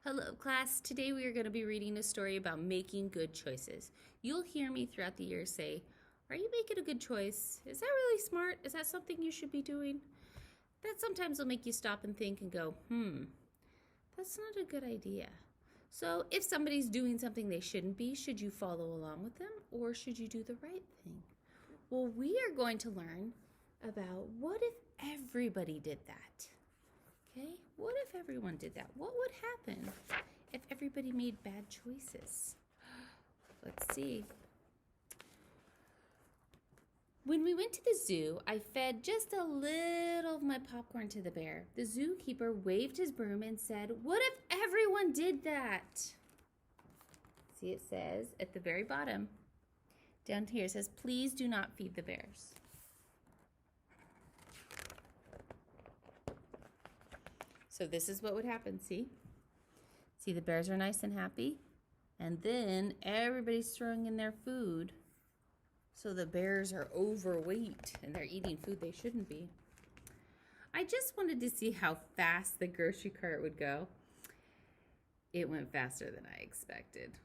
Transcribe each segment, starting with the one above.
Hello, class. Today we are going to be reading a story about making good choices. You'll hear me throughout the year say, "Are you making a good choice? Is that really smart? Is that something you should be doing?" That sometimes will make you stop and think and go, that's not a good idea. So if somebody's doing something they shouldn't be, should you follow along with them or should you do the right thing? Well, we are going to learn about what if everybody did that? Okay, what if everyone did that? What would happen if everybody made bad choices? Let's see. When we went to the zoo, I fed just a little of my popcorn to the bear. The zookeeper waved his broom and said, "What if everyone did that?" See, it says at the very bottom, down here, it says, "Please do not feed the bears." So this is what would happen, see? See, the bears are nice and happy. And then everybody's throwing in their food. So the bears are overweight and they're eating food they shouldn't be. I just wanted to see how fast the grocery cart would go. It went faster than I expected.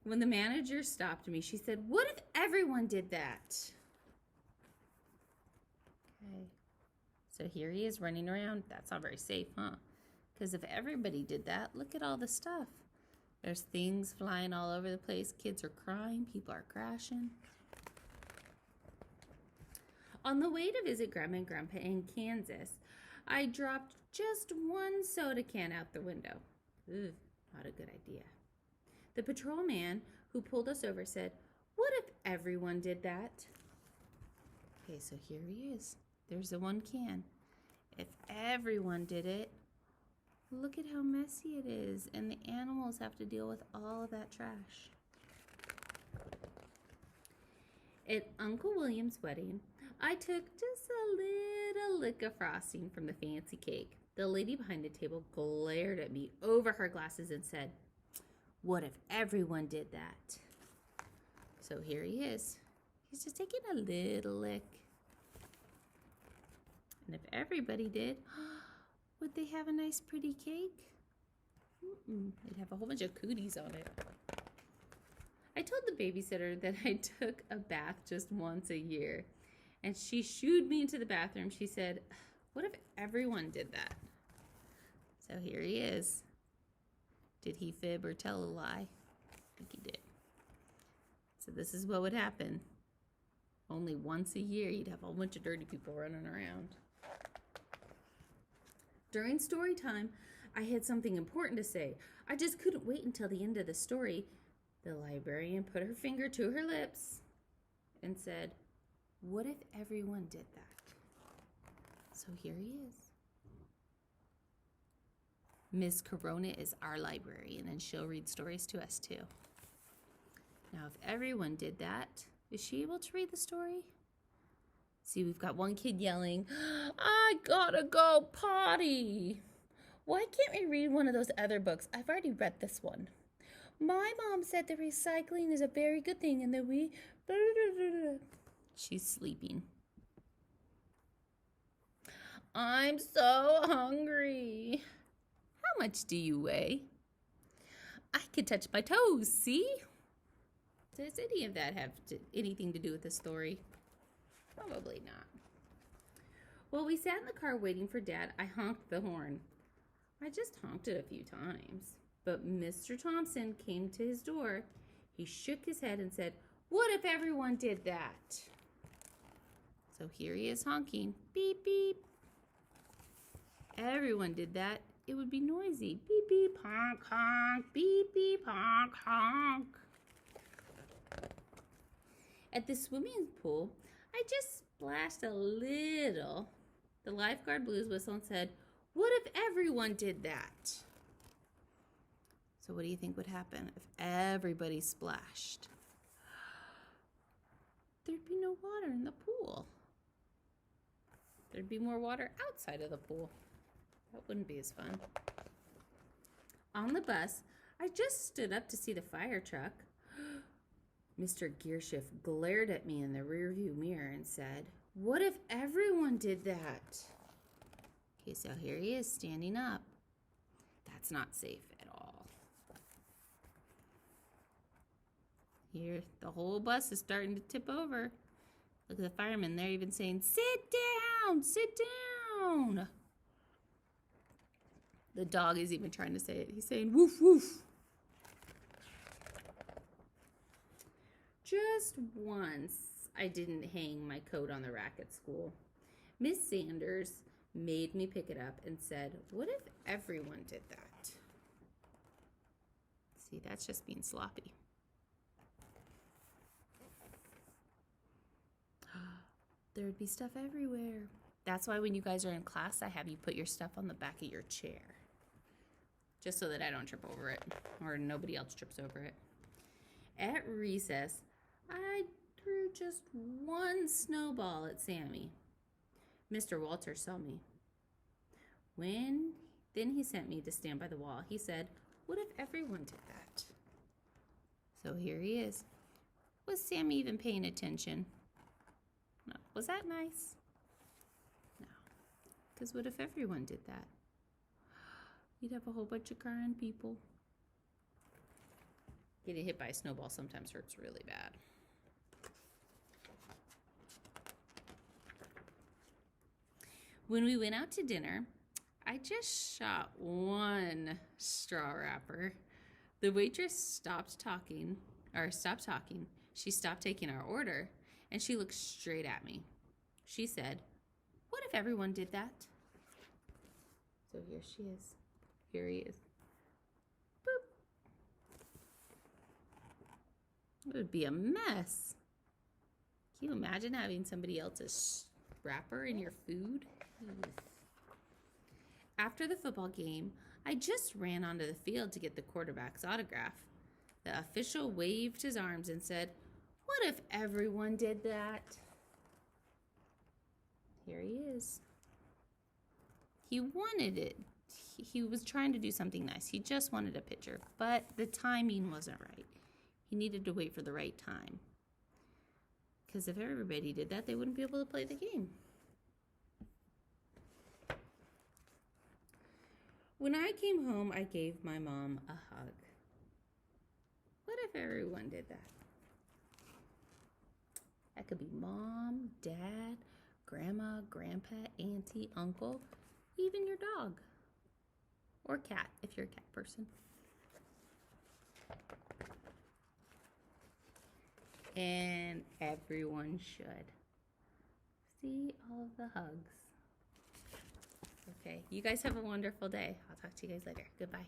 When the manager stopped me, she said, "What if everyone did that?" Okay. So here he is running around. That's not very safe, huh? Because if everybody did that, look at all the stuff. There's things flying all over the place. Kids are crying. People are crashing. On the way to visit Grandma and Grandpa in Kansas, I dropped just one soda can out the window. Ugh, not a good idea. The patrolman who pulled us over said, "What if everyone did that?" Okay, so here he is. There's the one can. If everyone did it, look at how messy it is, and the animals have to deal with all of that trash. At Uncle William's wedding, I took just a little lick of frosting from the fancy cake. The lady behind the table glared at me over her glasses and said, "What if everyone did that?" So here he is. He's just taking a little lick. And if everybody did, would they have a nice pretty cake? They'd have a whole bunch of cooties on it. I told the babysitter that I took a bath just once a year, and she shooed me into the bathroom. She said, "What if everyone did that?" So here he is. Did he fib or tell a lie? I think he did. So this is what would happen. Only once a year, you'd have a whole bunch of dirty people running around. During story time, I had something important to say. I just couldn't wait until the end of the story. The librarian put her finger to her lips and said, "What if everyone did that?" So here he is. Miss Corona is our librarian, and she'll read stories to us too. Now, if everyone did that, is she able to read the story? See, we've got one kid yelling, "I gotta go potty." Why can't we read one of those other books? I've already read this one. My mom said that recycling is a very good thing and that we... She's sleeping. I'm so hungry. How much do you weigh? I could touch my toes, see? Does any of that have anything to do with the story? Probably not. While we sat in the car waiting for Dad, I honked the horn. I just honked it a few times. But Mr. Thompson came to his door. He shook his head and said, "What if everyone did that?" So here he is honking. Beep, beep. Everyone did that. It would be noisy. Beep, beep, honk, honk. Beep, beep, honk, honk. At the swimming pool, I just splashed a little. The lifeguard blew his whistle and said, "What if everyone did that?" So what do you think would happen if everybody splashed? There'd be no water in the pool. There'd be more water outside of the pool. That wouldn't be as fun. On the bus, I just stood up to see the fire truck. Mr. Gearshift glared at me in the rearview mirror and said, "What if everyone did that?" Okay, so here he is standing up. That's not safe at all. Here, the whole bus is starting to tip over. Look at the firemen. They're even saying, sit down, sit down. The dog is even trying to say it. He's saying, woof, woof. Just once, I didn't hang my coat on the rack at school. Miss Sanders made me pick it up and said, what if everyone did that? See, that's just being sloppy. There would be stuff everywhere. That's why when you guys are in class, I have you put your stuff on the back of your chair. Just so that I don't trip over it or nobody else trips over it. At recess, I threw just one snowball at Sammy. Mr. Walter saw me. Then he sent me to stand by the wall. He said, what if everyone did that? So here he is. Was Sammy even paying attention? No. Was that nice? No. Because what if everyone did that? You'd have a whole bunch of crying people. Getting hit by a snowball sometimes hurts really bad. When we went out to dinner, I just shot one straw wrapper. The waitress stopped talking. She stopped taking our order, and she looked straight at me. She said, what if everyone did that? So here she is. Here he is. Boop. It would be a mess. Can you imagine having somebody else's wrapper in your food? After the football game, I just ran onto the field to get the quarterback's autograph. The official waved his arms and said, what if everyone did that? Here he is. He wanted it. He was trying to do something nice. He just wanted a picture, but the timing wasn't right. He needed to wait for the right time. Because if everybody did that, they wouldn't be able to play the game. When I came home, I gave my mom a hug. What if everyone did that? That could be mom, dad, grandma, grandpa, auntie, uncle, even your dog. Or cat, if you're a cat person. And everyone should. See all of the hugs. Okay, you guys have a wonderful day. I'll talk to you guys later. Goodbye.